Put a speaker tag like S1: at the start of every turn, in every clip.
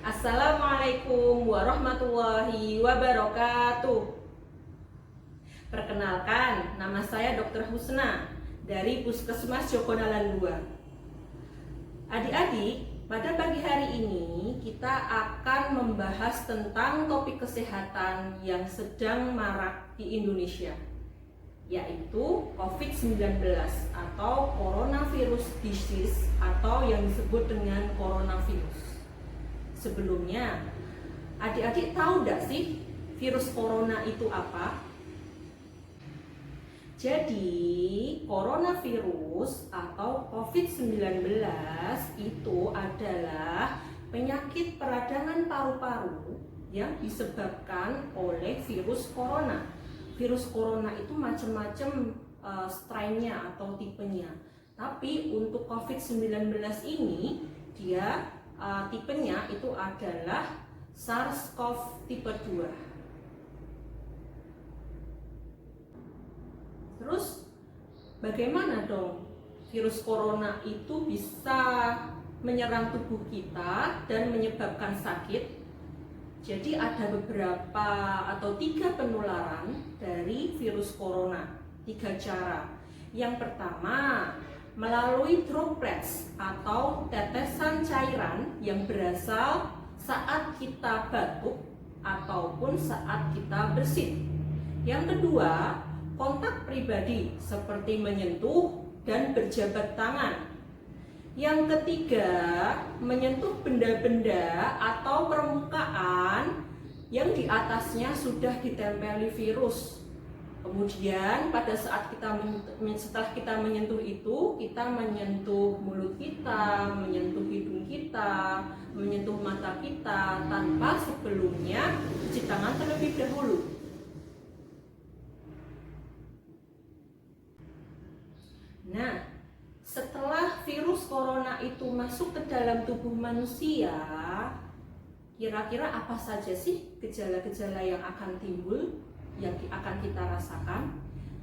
S1: Assalamualaikum warahmatullahi wabarakatuh. Perkenalkan, nama saya Dr. Husna dari Puskesmas Jogonalan 2. Adik-adik, pada pagi hari ini kita akan membahas tentang topik kesehatan yang sedang marak di Indonesia, yaitu COVID-19 atau Coronavirus Disease atau yang disebut dengan coronavirus. Sebelumnya, adik-adik tahu nggak sih virus corona itu apa? Jadi, coronavirus atau COVID-19 itu adalah penyakit peradangan paru-paru yang disebabkan oleh virus corona. Virus corona itu macam-macam strainnya atau tipenya. Tapi untuk COVID-19 ini dia tipenya itu adalah SARS-CoV tipe 2. Terus bagaimana dong virus corona itu bisa menyerang tubuh kita dan menyebabkan sakit? Jadi ada beberapa atau 3 penularan dari virus corona, 3 cara. Yang pertama, melalui droplets atau tetesan cairan yang berasal saat kita batuk ataupun saat kita bersin. Yang kedua, kontak pribadi seperti menyentuh dan berjabat tangan. Yang ketiga, menyentuh benda-benda atau permukaan yang di atasnya sudah ditempeli virus. Kemudian pada saat setelah kita menyentuh itu, kita menyentuh mulut kita, menyentuh hidung kita, menyentuh mata kita tanpa sebelumnya cuci tangan terlebih dahulu. Nah, setelah virus corona itu masuk ke dalam tubuh manusia, kira-kira apa saja sih gejala-gejala yang akan timbul, yang akan kita rasakan?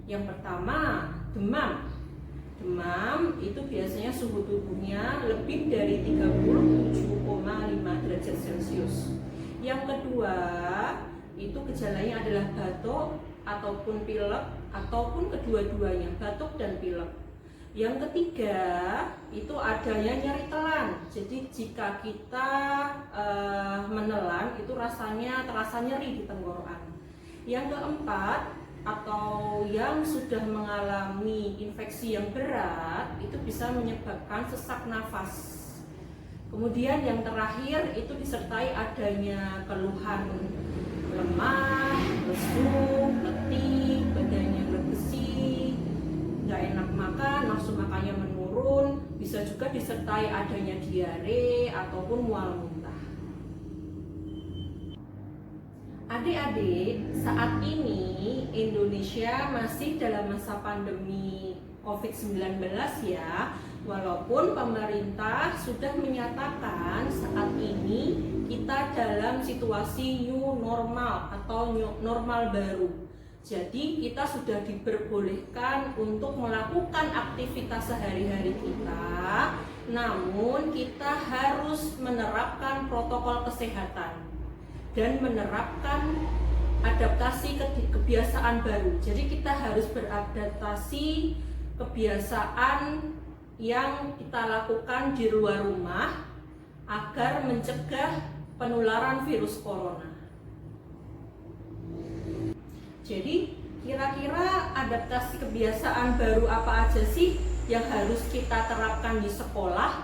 S1: Yang pertama, demam. Demam itu biasanya suhu tubuhnya lebih dari 37,5 derajat Celcius. Yang kedua, itu gejalanya adalah batuk ataupun pilek ataupun kedua-duanya, batuk dan pilek. Yang ketiga, itu adanya nyeri telan. Jadi jika kita menelan, itu terasa nyeri di tenggorokan. Yang keempat, atau yang sudah mengalami infeksi yang berat, itu bisa menyebabkan sesak nafas. Kemudian yang terakhir, itu disertai adanya keluhan lemah, lesu, letih, badannya berbesi, nggak enak makan, nafsu makannya menurun, bisa juga disertai adanya diare ataupun mual muntah. Adik-adik, saat ini Indonesia masih dalam masa pandemi COVID-19 ya, walaupun pemerintah sudah menyatakan saat ini kita dalam situasi new normal atau normal baru. Jadi kita sudah diperbolehkan untuk melakukan aktivitas sehari-hari kita, namun kita harus menerapkan protokol kesehatan dan menerapkan adaptasi kebiasaan baru. Jadi kita harus beradaptasi kebiasaan yang kita lakukan di luar rumah agar mencegah penularan virus corona. Jadi kira-kira adaptasi kebiasaan baru apa aja sih yang harus kita terapkan di sekolah?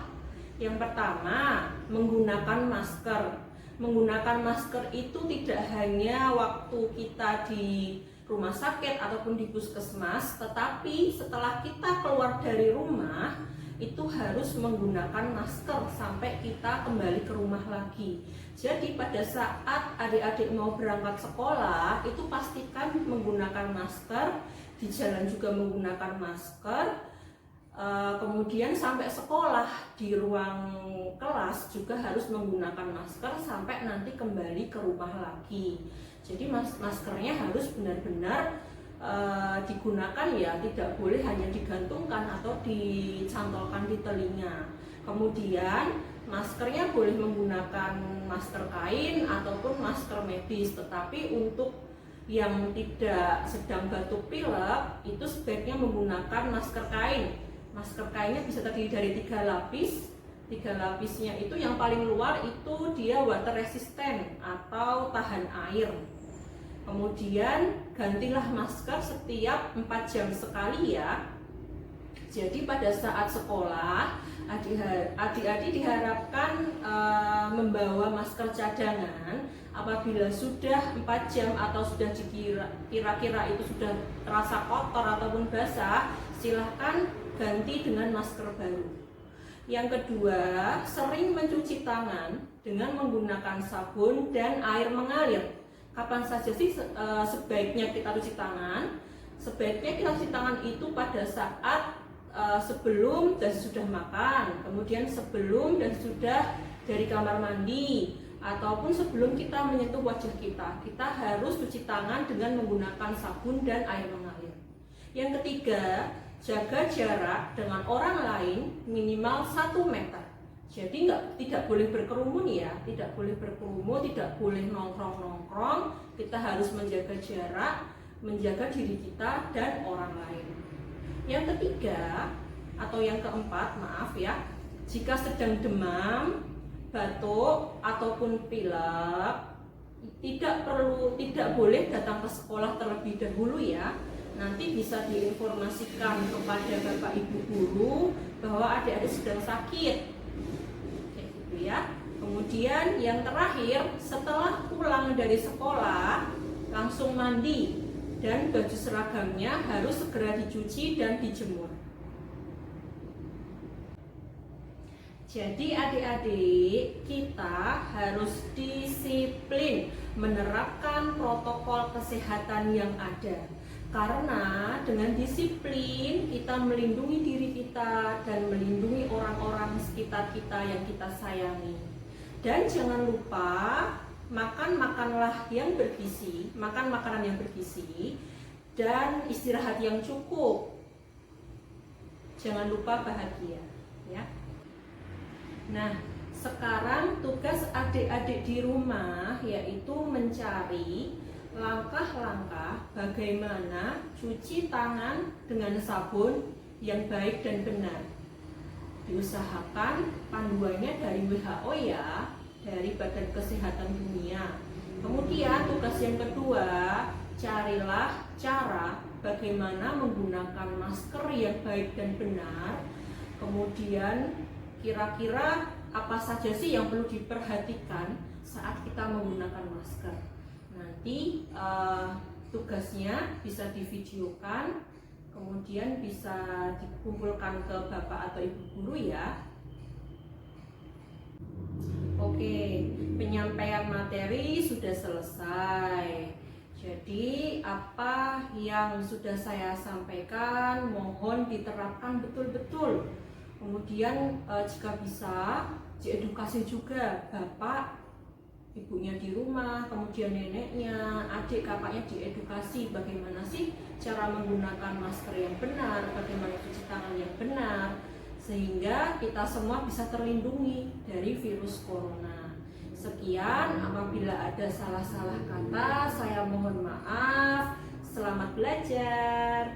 S1: Yang pertama, menggunakan masker. Menggunakan masker itu tidak hanya waktu kita di rumah sakit ataupun di puskesmas, tetapi setelah kita keluar dari rumah itu harus menggunakan masker sampai kita kembali ke rumah lagi. Jadi pada saat adik-adik mau berangkat sekolah itu pastikan menggunakan masker, di jalan juga menggunakan masker, kemudian sampai sekolah di ruang kelas juga harus menggunakan masker sampai nanti kembali ke rumah lagi. Jadi maskernya harus benar-benar digunakan ya, tidak boleh hanya digantungkan atau dicantolkan di telinga. Kemudian maskernya boleh menggunakan masker kain ataupun masker medis. Tetapi untuk yang tidak sedang batuk pilek itu sebaiknya menggunakan masker kain. Masker kainnya bisa terdiri dari 3 lapis. 3 lapisnya itu yang paling luar itu dia water resistant atau tahan air. Kemudian gantilah masker setiap 4 jam sekali ya. Jadi pada saat sekolah adik-adik diharapkan membawa masker cadangan. Apabila sudah 4 jam atau sudah kira-kira itu sudah terasa kotor ataupun basah, silahkan ganti dengan masker baru. Yang kedua, sering mencuci tangan dengan menggunakan sabun dan air mengalir. Kapan saja sih sebaiknya kita cuci tangan? Sebaiknya kita cuci tangan itu pada saat sebelum dan sesudah makan, kemudian sebelum dan sudah dari kamar mandi, ataupun sebelum kita menyentuh wajah kita. Kita harus cuci tangan dengan menggunakan sabun dan air mengalir. Yang ketiga, jaga jarak dengan orang lain minimal 1 meter. Jadi tidak boleh berkerumun ya, tidak boleh berkerumun, tidak boleh nongkrong-nongkrong. Kita harus menjaga jarak, menjaga diri kita dan orang lain. Yang ketiga atau yang keempat, maaf ya, jika sedang demam, batuk ataupun pilek, tidak boleh datang ke sekolah terlebih dahulu ya. Nanti bisa diinformasikan kepada Bapak Ibu guru bahwa adik-adik sedang sakit. Kayak gitu ya. Kemudian yang terakhir, setelah pulang dari sekolah langsung mandi dan baju seragamnya harus segera dicuci dan dijemur. Jadi adik-adik, kita harus disiplin menerapkan protokol kesehatan yang ada. Karena dengan disiplin kita melindungi diri kita dan melindungi orang-orang sekitar kita yang kita sayangi. Dan jangan lupa makanlah yang bergizi, makan makanan yang bergizi dan istirahat yang cukup. Jangan lupa bahagia, ya. Nah, sekarang tugas adik-adik di rumah yaitu mencari langkah-langkah bagaimana cuci tangan dengan sabun yang baik dan benar. Diusahakan panduannya dari WHO ya, dari Badan Kesehatan Dunia. Kemudian tugas yang kedua, carilah cara bagaimana menggunakan masker yang baik dan benar. Kemudian kira-kira apa saja sih yang perlu diperhatikan saat kita menggunakan masker. Nanti tugasnya bisa divideokan, kemudian bisa dikumpulkan ke Bapak atau Ibu guru ya. Oke, penyampaian materi sudah selesai. Jadi apa yang sudah saya sampaikan mohon diterapkan betul-betul. Kemudian jika bisa diedukasi juga Bapak ibunya di rumah, kemudian neneknya, adik kakaknya diedukasi bagaimana sih cara menggunakan masker yang benar, bagaimana cuci tangan yang benar, sehingga kita semua bisa terlindungi dari virus corona. Sekian, apabila ada salah-salah kata saya mohon maaf. Selamat belajar.